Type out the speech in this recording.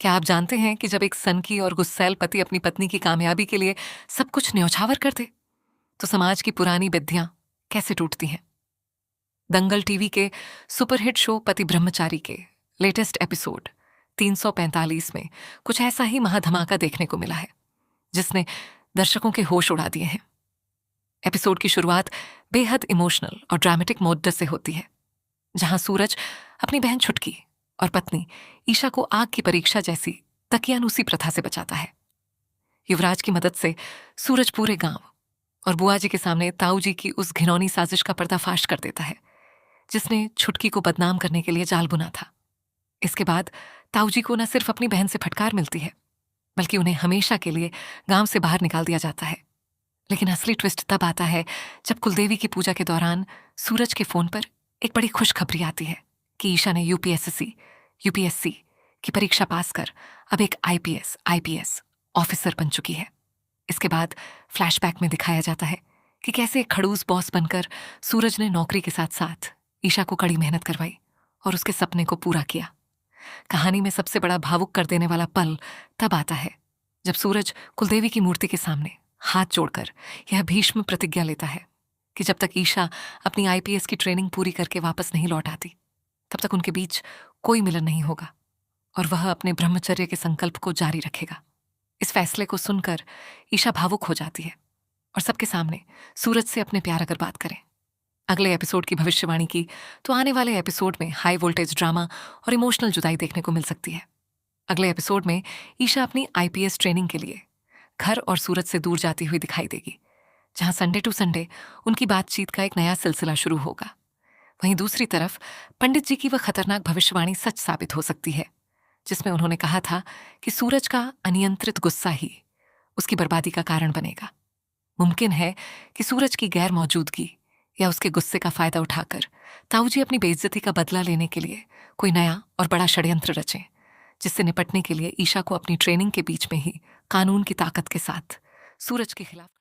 क्या आप जानते हैं कि जब एक सनकी और गुस्सैल पति अपनी पत्नी की कामयाबी के लिए सब कुछ न्यौछावर कर दे, तो समाज की पुरानी विद्यां कैसे टूटती हैं? दंगल टीवी के सुपरहिट शो पति ब्रह्मचारी के लेटेस्ट एपिसोड 345 में कुछ ऐसा ही महाधमाका देखने को मिला है, जिसने दर्शकों के होश उड़ा दिए हैं। एपिसोड की शुरुआत बेहद इमोशनल और ड्रामेटिक मोड से होती है, जहां सूरज अपनी बहन छुटकी और पत्नी ईशा को आग की परीक्षा जैसी तकियानुसी प्रथा से बचाता है। युवराज की मदद से सूरज पूरे गांव और बुआ जी के सामने ताऊ जी की उस घिनौनी साजिश का पर्दाफाश कर देता है, जिसने छुटकी को बदनाम करने के लिए जाल बुना था। इसके बाद ताऊ जी को न सिर्फ अपनी बहन से फटकार मिलती है, बल्कि उन्हें हमेशा के लिए गांव से बाहर निकाल दिया जाता है। लेकिन असली ट्विस्ट तब आता है जब कुलदेवी की पूजा के दौरान सूरज के फोन पर एक बड़ी खुशखबरी आती है कि ईशा ने यूपीएससी की परीक्षा पास कर अब एक आईपीएस ऑफिसर बन चुकी है। इसके बाद फ्लैशबैक में दिखाया जाता है कि कैसे एक खड़ूस बॉस बनकर सूरज ने नौकरी के साथ साथ ईशा को कड़ी मेहनत करवाई और उसके सपने को पूरा किया। कहानी में सबसे बड़ा भावुक कर देने वाला पल तब आता है जब सूरज कुलदेवी की मूर्ति के सामने हाथ जोड़कर यह भीष्म प्रतिज्ञा लेता है कि जब तक ईशा अपनी आईपीएस की ट्रेनिंग पूरी करके वापस नहीं लौट आती, तब तक उनके बीच कोई मिलन नहीं होगा और वह अपने ब्रह्मचर्य के संकल्प को जारी रखेगा। इस फैसले को सुनकर ईशा भावुक हो जाती है और सबके सामने सूरज से अपने प्यार अगर बात करें। अगले एपिसोड की भविष्यवाणी की तो आने वाले एपिसोड में हाई वोल्टेज ड्रामा और इमोशनल जुदाई देखने को मिल सकती है। अगले एपिसोड में ईशा अपनी आईपीएस ट्रेनिंग के लिए घर और सूरज से दूर जाती हुई दिखाई देगी, जहां संडे टू संडे उनकी बातचीत का एक नया सिलसिला शुरू होगा। वहीं दूसरी तरफ पंडित जी की वह खतरनाक भविष्यवाणी सच साबित हो सकती है, जिसमें उन्होंने कहा था कि सूरज का अनियंत्रित गुस्सा ही उसकी बर्बादी का कारण बनेगा। मुमकिन है कि सूरज की गैर मौजूदगी या उसके गुस्से का फायदा उठाकर ताऊ जी अपनी बेइज्जती का बदला लेने के लिए कोई नया और बड़ा षड्यंत्र रचें, जिससे निपटने के लिए ईशा को अपनी ट्रेनिंग के बीच में ही कानून की ताकत के साथ सूरज के खिलाफ